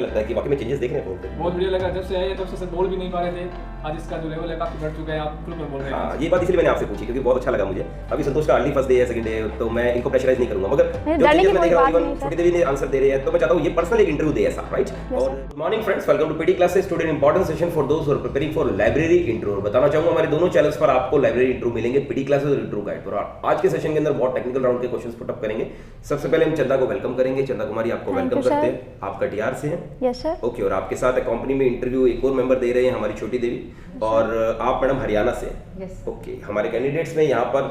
लगता है कि वाकई में चेंजेस देख रहे हैं बहुत। बहुत बढ़िया लगा, जब से आए तब से सर बोल भी नहीं पा रहे थे, आज इसका जो लेवल है काफी बढ़ चुका है, आप खुल कर बोल रहे हैं। हाँ, ये बात इसलिए मैंने आपसे पूछी क्योंकि बहुत अच्छा लगा मुझे। अभी संतोष का अर्ली फर्स्ट डे है, सेकंड डे, तो मैं इनको प्रेशराइज नहीं करूंगा, मगर जो चीजें मैं देख रहा हूँ इवन छोटी देवी ने आंसर दे रही है, तो मैं चाहता हूँ ये पर्सनल एक इंटरव्यू दे ऐसा, राइट? और good morning friends, welcome to PD classes. Today important session for those who are preparing for library interview. बताना चाहूंगा हमारे दोनों चैनल्स पर आपको लाइब्रेरी इंटरव्यू मिलेंगे, पीडी क्लासेस और इंटरव्यू गाइड पर। आज के सेशन के अंदर बहुत टेक्निकल राउंड के क्वेश्चंस पुट अप करेंगे। सबसे पहले हम चंदा को वेलकम करेंगे। चंदा कुमारी, आपको वेलकम करते हैं। आप कटिहार से हैं? Yes sir. ओके, और आपके साथ कंपनी में इंटरव्यू एक और मेंबर दे रहे हैं, हमारी छोटी देवी, और आप मैडम हरियाणा से हैं? यस। ओके, हमारे कैंडिडेट्स में यहाँ पर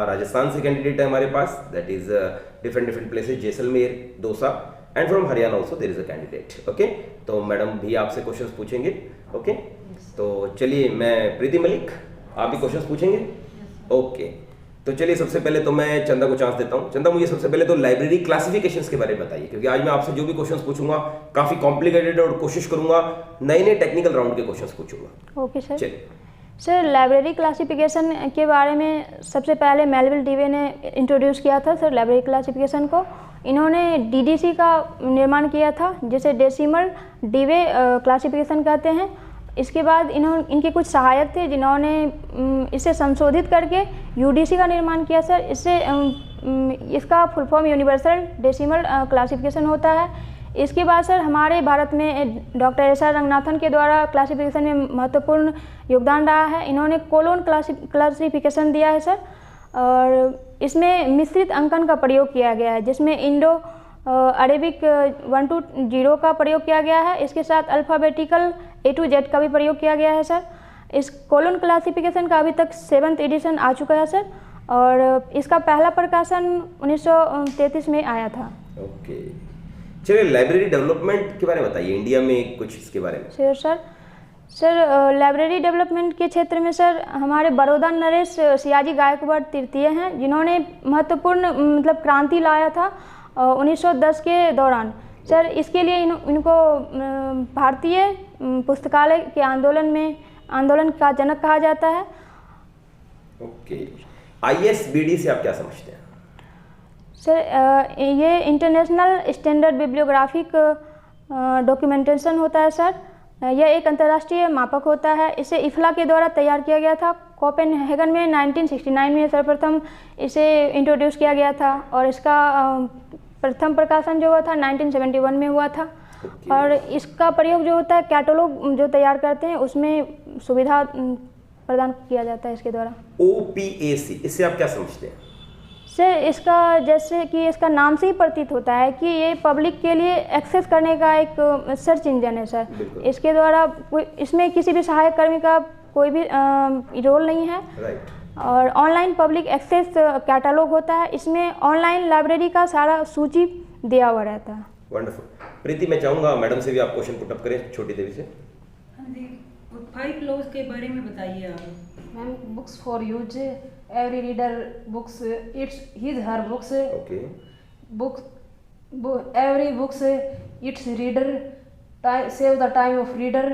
राजस्थान से कैंडिडेट है हमारे पास, that is different places, Jaisalmer, Dausa, and from Haryana also there is a candidate. Okay, तो मैडम भी आपसे क्वेश्चंस पूछेंगे। ओके, तो चलिए, मैं प्रीति मलिक, आप भी क्वेश्चंस पूछेंगे? ओके, तो चलिए सबसे पहले तो मैं चंदा को चांस देता हूँ। चंदा, मुझे सबसे पहले तो लाइब्रेरी क्लासिफिकेशंस के बारे में बताइए, क्योंकि आज मैं आपसे जो भी क्वेश्चंस पूछूंगा काफी कॉम्प्लिकेटेड है और कोशिश करूंगा नए टेक्निकल राउंड के क्वेश्चंस पूछूंगा। Okay sir. चलिए सर, लाइब्रेरी क्लासिफिकेशन के बारे में सबसे पहले मेलविल डीवे ने इंट्रोड्यूस किया था सर लाइब्रेरी क्लासिफिकेशन को। इन्होंने डीडीसी का निर्माण किया था, जिसे डेसिमल डीवे क्लासिफिकेशन कहते हैं। इसके बाद इनके कुछ सहायक थे जिन्होंने इसे संशोधित करके यूडीसी का निर्माण किया सर। इसका full form universal decimal classification होता है। इसके बाद सर हमारे भारत में डॉक्टर एस.आर. रंगनाथन के द्वारा क्लासिफिकेशन में महत्वपूर्ण योगदान रहा है। इन्होंने कोलोन क्लासिफिकेशन दिया है सर, और इसमें मिश्रित अंकन का प्रयोग किया गया है, जिसमें इंडो अरेबिक 1 to 0 का प्रयोग किया गया है। इसके साथ अल्फ़ाबेटिकल A to Z का भी प्रयोग किया गया है सर। इस कोलोन क्लासिफिकेशन का अभी तक 7th एडिशन आ चुका है सर, और इसका पहला प्रकाशन 1933 में आया था। ओके, चलिए लाइब्रेरी डेवलपमेंट के बारे में बताइए, इंडिया में कुछ इसके बारे में। सर लाइब्रेरी डेवलपमेंट के क्षेत्र में सर हमारे बड़ौदा नरेश सियाजी गायकवाड़ तृतीय हैं, जिन्होंने महत्वपूर्ण मतलब क्रांति लाया था 1910 के दौरान सर। इसके लिए इनको भारतीय पुस्तकालय के आंदोलन का जनक कहा जाता है। ओके, ISBD से आप क्या समझते हैं? सर ये इंटरनेशनल स्टैंडर्ड बिब्लियोग्राफिक डॉक्यूमेंटेशन होता है सर। यह एक अंतर्राष्ट्रीय मापक होता है। इसे इफ्ला के द्वारा तैयार किया गया था कोपेनहेगन में 1969 में सर्वप्रथम इसे इंट्रोड्यूस किया गया था, और इसका प्रथम प्रकाशन जो हुआ था 1971 में हुआ था। और इसका प्रयोग जो होता है कैटलॉग जो तैयार करते हैं उसमें सुविधा प्रदान किया जाता है इसके द्वारा। OPAC, इससे आप क्या समझते हैं? सर इसका जैसे कि इसका नाम से ही प्रतीत होता है कि ये पब्लिक के लिए एक्सेस करने का एक सर्च इंजन है सर। इसके द्वारा इसमें किसी भी सहायक कर्मी का कोई भी रोल नहीं है। राइट। और ऑनलाइन पब्लिक एक्सेस कैटलॉग होता है। इसमें ऑनलाइन लाइब्रेरी का सारा सूची दिया हुआ रहता है। वंडरफुल। प्रीति, मैं चाहूँगा मैडम से भी आप क्वेश्चन पुट अप करें, छोटी देवी से। हाँ जी, 5 लॉज के बारे में बताइए आप। Ma'am, books for use, every reader books its his her books. Okay. Every books its reader, save the time of reader,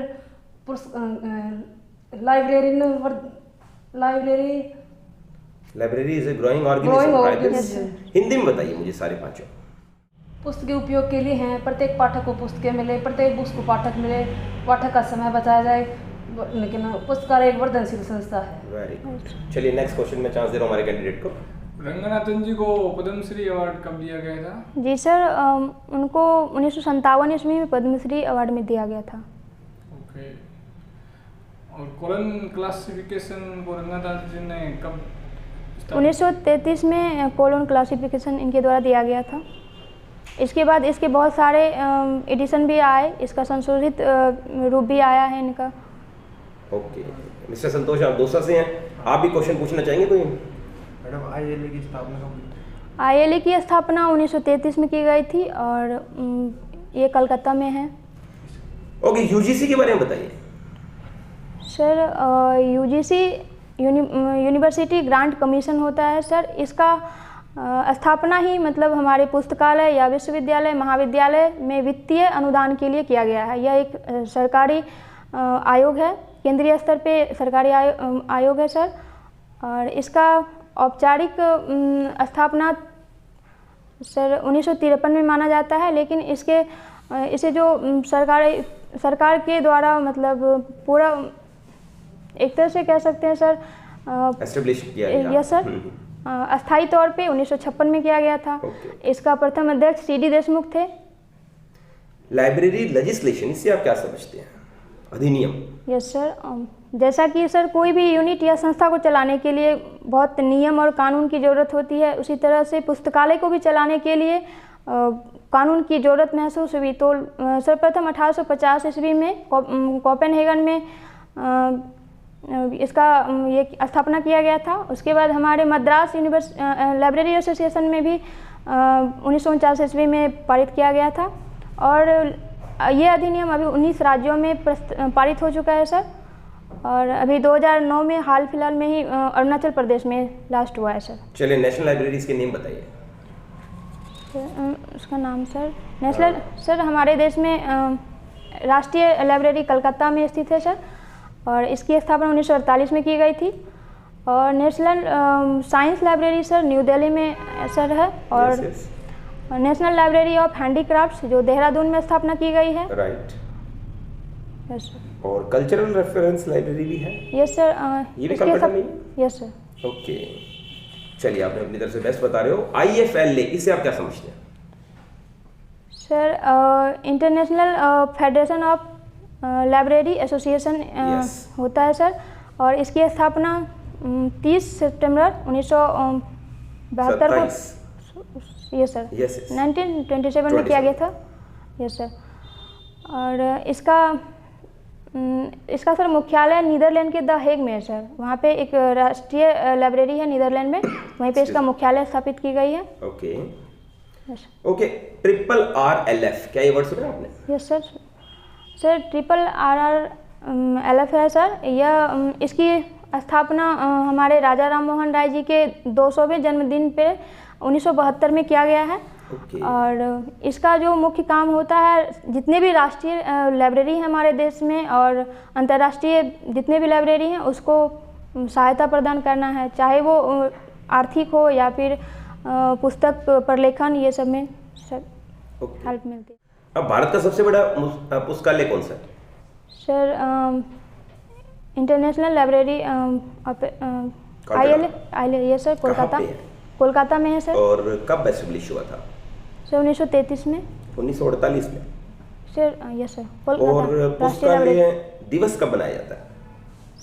library is a growing organization. Hindi में बताइए मुझे सारे पांचों। पुस्तक के उपयोग के लिए हैं, प्रत्येक पाठक को पुस्तकें मिले, प्रत्येक बुक्स को पाठक मिले, पाठक का समय बचाया जाए, लेकिन पुस्तकालय एक वर्धनशील संस्था है। Very good. चलिए नेक्स्ट क्वेश्चन में चांस दे रहा हूँ हमारे कैंडिडेट को। रंगनाथन जी को पद्मश्री अवार्ड कब दिया गया था? जी सर, उनको 1957 ईस्वी में पद्मश्री अवार्ड में दिया गया था। ओके, और कोलन क्लासिफिकेशन को रंगनाथन जी ने कब? 1933 में कोलोन क्लासिफिकेशन इनके द्वारा दिया गया था। इसके बाद इसके बहुत सारे एडिशन भी आए, इसका संशोधित रूप भी आया है इनका। ओके, मिस्टर संतोष, आप दौसा से हैं, आप भी क्वेश्चन पूछना चाहेंगे कोई? मैडम, ILA की स्थापना कब हुई? ILA की स्थापना 1933 में की गई थी, और ये कलकत्ता में है। ओके, UGC के बारे में बताइए। Sir UGC university grant commission होता है सर। इसका स्थापना ही मतलब हमारे पुस्तकालय या विश्वविद्यालय महाविद्यालय में वित्तीय अनुदान के लिए किया गया है। यह एक सरकारी आयोग है, केंद्रीय स्तर पे सरकारी आयोग है सर। और इसका औपचारिक स्थापना सर 1953 में माना जाता है, लेकिन इसके इसे जो सरकार के द्वारा मतलब पूरा एक तरह से कह सकते हैं सर एस्टेब्लिश किया गया। यस सर, अस्थायी तौर पे 1956 में किया गया था। इसका प्रथम अध्यक्ष सी.डी. देशमुख थे। लाइब्रेरी लेजिस्लेशन, इससे आप क्या समझते हैं? अधिनियम। यस सर, जैसा कि सर कोई भी यूनिट या संस्था को चलाने के लिए बहुत नियम और कानून की ज़रूरत होती है, उसी तरह से पुस्तकालय को भी चलाने के लिए कानून की ज़रूरत महसूस हुई। तो सर्वप्रथम 1850 ईस्वी में कोपेनहेगन में इसका ये स्थापना किया गया था। उसके बाद हमारे मद्रास लाइब्रेरी एसोसिएशन में भी 1949 ईस्वी में पारित किया गया था। और ये अधिनियम अभी 19 राज्यों में पारित हो चुका है सर। और अभी 2009 में हाल फिलहाल में ही अरुणाचल प्रदेश में लास्ट हुआ है सर। चलिए, नेशनल लाइब्रेरीज के नेम बताइए। उसका नाम सर नेशनल सर हमारे देश में राष्ट्रीय लाइब्रेरी कलकत्ता में स्थित है सर, और इसकी स्थापना 1948 में की गई थी। और national science library sir new Delhi में सर है। और नेशनल लाइब्रेरी ऑफ हैंडीक्राफ्ट्स जो देहरादून में स्थापना की गई है। राइट। Yes sir. और कल्चरल रेफरेंस लाइब्रेरी भी है। यस सर, ये भी कलकत्ता में? Yes sir. ओके, चलिए, आपने अपनी तरफ से बेस्ट बता रहे हो। IFLA, इससे आप क्या समझते हैं? Sir international federation of library association होता है सर, और इसकी स्थापना 30 सितंबर 1972 को यस सर 1927 में किया गया था। Yes sir. और इसका सर मुख्यालय नीदरलैंड के द हेग में है सर। वहाँ पे एक राष्ट्रीय लाइब्रेरी है नीदरलैंड में, वहीं पे इसका मुख्यालय स्थापित की गई है। Okay okay. RRLF, क्या ये वर्ड सुना आपने? Yes sir. सर RRLF है सर। यह इसकी स्थापना हमारे राजा राम मोहन राय जी के 200वें जन्मदिन पे 1972 में किया गया है। और इसका जो मुख्य काम होता है, जितने भी राष्ट्रीय लाइब्रेरी हैं हमारे देश में और अंतर्राष्ट्रीय जितने भी लाइब्रेरी हैं उसको सहायता प्रदान करना है, चाहे वो आर्थिक हो या फिर पुस्तक प्रलेखन, ये सब में सर हेल्प मिलती है। अब भारत का सबसे बड़ा पुस्तकालय कौन सा है? सर इंटरनेशनल लाइब्रेरी ILA ये सर कोलकाता में है सर। और कब एस्टेब्लिश हुआ था? सर 1933 में। 1948 में सर? Yes sir. और पुस्तकालय दिवस कब मनाया जाता है?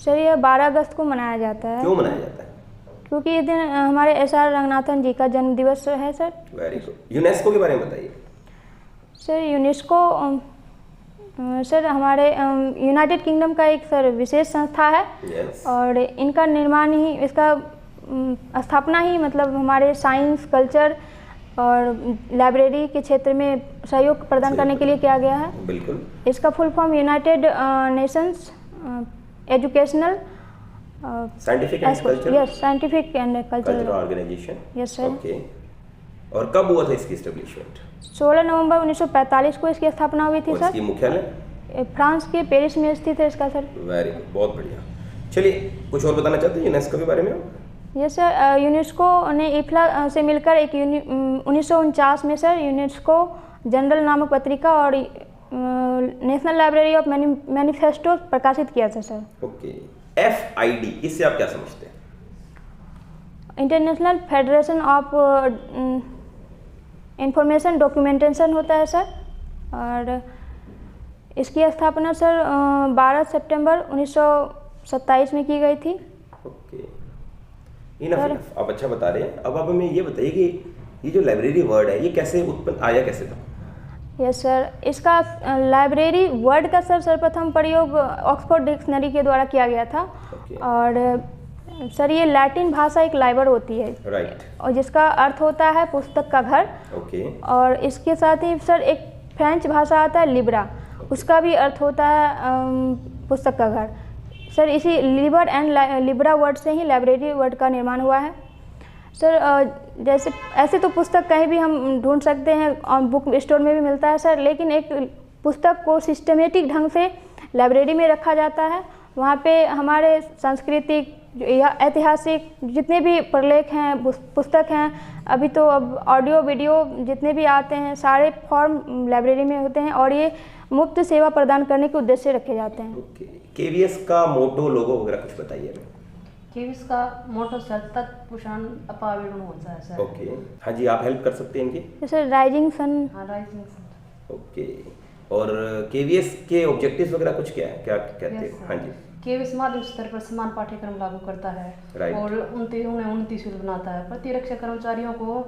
सर ये 12 अगस्त को मनाया जाता है। क्यों मनाया जाता है? क्योंकि इस दिन हमारे SR रंगनाथन जी का जन्म दिवस है सर। Very good. यूनेस्को के बारे में बताइए। सर यूनेस्को सर हमारे यूनाइटेड किंगडम का एक सर विशेष संस्था है। और इनका निर्माण ही, इसका स्थापना ही मतलब हमारे साइंस, कल्चर और लाइब्रेरी के क्षेत्र में सहयोग प्रदान करने के लिए किया गया है। बिल्कुल। इसका full form United Nations Educational Scientific and Cultural. Yes, Scientific and Cultural Organization. Yes sir. Okay. और कब हुआ था इसकी एस्टेब्लिशमेंट? 16 नवंबर 1945 को इसकी स्थापना हुई थी सर। इसकी मुख्यालय फ्रांस के पेरिस में स्थित है इसका सर। वेरी गुड, बहुत बढ़िया। चलिए, कुछ और बताना चाहते हैं यूनेस्को के बारे में? यस सर, यूनेस्को ने IFLA से मिलकर एक 1949 में सर यूनेस्को जनरल नामक पत्रिका और नेशनल लाइब्रेरी ऑफ मैनिफेस्टो प्रकाशित किया था सर। ओके। FID, इससे आप क्या समझते हैं? International federation of information documentation होता है सर। और इसकी स्थापना सर 12 सितंबर 1927 में की गई थी। Okay, enough. आप अच्छा बता रहे हैं। अब आप हमें ये बताइए कि ये जो लाइब्रेरी वर्ड है ये कैसे उत्पन्न आया, कैसे था? यस सर, इसका लाइब्रेरी वर्ड का सर सर्वप्रथम प्रयोग ऑक्सफोर्ड डिक्शनरी के द्वारा किया गया था। और सर ये लैटिन भाषा एक लाइबर होती है। राइट। और जिसका अर्थ होता है पुस्तक का घर। ओके। और इसके साथ ही सर एक फ्रेंच भाषा आता है लिब्रा, उसका भी अर्थ होता है पुस्तक का घर। सर इसी लिबर एंड लिब्रा वर्ड से ही लाइब्रेरी वर्ड का निर्माण हुआ है सर। जैसे ऐसे तो पुस्तक कहीं भी हम ढूंढ सकते हैं और बुक स्टोर में भी मिलता है सर, लेकिन एक पुस्तक को सिस्टमेटिक ढंग से लाइब्रेरी में रखा जाता है। वहाँ पे हमारे सांस्कृतिक, जो यह ऐतिहासिक जितने भी प्रलेख हैं, पुस्तक हैं, अभी तो अब ऑडियो वीडियो जितने भी आते हैं सारे फॉर्म लाइब्रेरी में होते हैं और ये मुफ्त सेवा प्रदान करने के उद्देश्य से रखे जाते हैं। ओके, केवीएस का मोटो लोगो वगैरह कुछ बताइए हमें। केवीएस का मोटो सतत पुषाण अपावेणु होता है सर। ओके, हाँ जी, आप हेल्प कर सकते हैं इनकी। जैसे राइजिंग सन। हाँ, राइजिंग सन। ओके, और केवीएस के ऑब्जेक्टिव्स वगैरह कुछ क्या है, क्या कहते हैं? हाँ जी। केवीएस माध्यमिक स्तर पर समान पाठ्यक्रम लागू करता है Right. और उन्हें उन्नतिशील बनाता है, प्रतिरक्षा कर्मचारियों को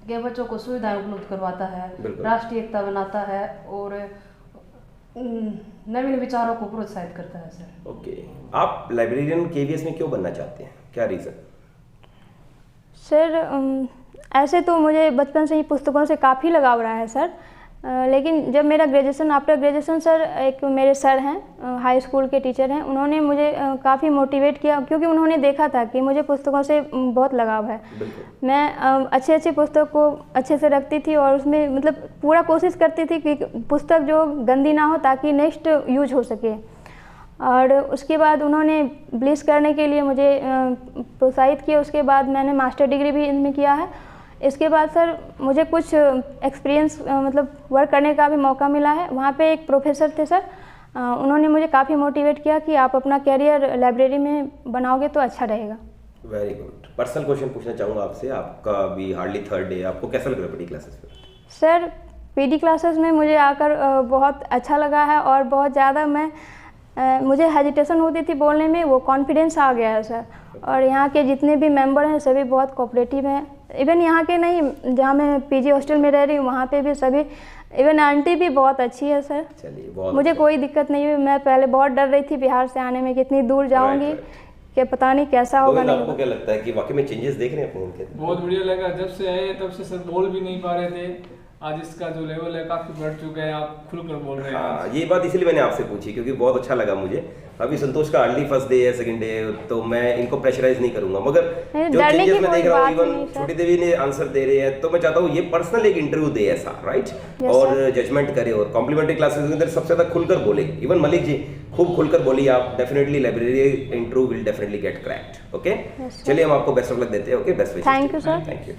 के बच्चों को सुविधाएं उपलब्ध करवाता है, बिल्कुल। राष्ट्रीय एकता बनाता है और नवीन विचारों को प्रोत्साहित करता है सर। ओके, आप लाइब्रेरियन केवीएस में क्यों बनना चाहते हैं, क्या रीज़न? सर ऐसे तो मुझे बचपन से ही पुस्तकों से काफ़ी लगाव रहा है सर, लेकिन जब मेरा ग्रेजुएशन, आफ्टर ग्रेजुएशन सर, एक मेरे सर हैं, हाई स्कूल के टीचर हैं, उन्होंने मुझे काफ़ी मोटिवेट किया क्योंकि उन्होंने देखा था कि मुझे पुस्तकों से बहुत लगाव है। बिल्कुल। मैं अच्छे पुस्तक को अच्छे से रखती थी और उसमें मतलब पूरा कोशिश करती थी कि पुस्तक जो गंदी ना हो ताकि नेक्स्ट यूज हो सके। और उसके बाद उन्होंने ब्लिस करने के लिए मुझे प्रोत्साहित किया। उसके बाद मैंने मास्टर डिग्री भी इनमें किया है। इसके बाद सर मुझे कुछ एक्सपीरियंस मतलब वर्क करने का भी मौका मिला है। वहाँ पे एक प्रोफेसर थे सर, उन्होंने मुझे काफ़ी मोटिवेट किया कि आप अपना कैरियर लाइब्रेरी में बनाओगे तो अच्छा रहेगा। Very good. पर्सनल क्वेश्चन पूछना चाहूँगा आपसे, आपका भी हार्डली थर्ड डे, आपको कैसा लग रहा है पीडी क्लासेस में? सर पीडी क्लासेस में मुझे आकर बहुत अच्छा लगा है और बहुत ज़्यादा मुझे हेजिटेशन होती थी बोलने में, वो कॉन्फिडेंस आ गया है सर। और यहाँ के जितने भी मेंबर हैं सभी बहुत कोऑपरेटिव हैं। इवन यहाँ के नहीं, जहाँ मैं पीजी हॉस्टल में रह रही हूँ वहाँ पे भी सभी, इवन आंटी भी बहुत अच्छी है सर। चलिए, बहुत मुझे अच्छा। कोई दिक्कत नहीं हुई। मैं पहले बहुत डर रही थी बिहार से आने में, कितनी दूर जाऊँगी, कि पता नहीं कैसा होगा। गोविंद, आपको क्या लगता है कि वाकई में चेंजेस देख रहे हैं अपने इनके? बहुत बढ़िया लगा, जब से आए तब से सर बोल भी नहीं पा रहे थे, आज इसका जो लेवल है काफी बढ़ चुका है, आप खुलकर बोल रहे हैं। हाँ, ये बात इसलिए मैंने आपसे पूछी क्योंकि बहुत अच्छा लगा मुझे। अभी संतोष का हार्डली फर्स्ट डे है, सेकंड डे, तो मैं इनको प्रेशराइज नहीं करूंगा, मगर जो डरने चेंजेस की मैं कोई देख रहा हूँ, बात इवन नहीं सर। छोटी देवी ने आंसर दे रहे हैं, तो मैं चाहता हूँ ये पर्सनल एक इंटरव्यू दे ऐसा, राइट, Yes, और जजमेंट करे और कॉम्प्लीमेंट्री क्लासेस के अंदर सबसे ज्यादा खुलकर बोले। इवन मलिक जी खूब खुलकर बोलिए आप, definitely library interview will definitely get cracked. Okay, चलिए हम आपको बेस्ट ऑफ लक देते हैं। Okay, best wishes. Thank you, sir. Thank you.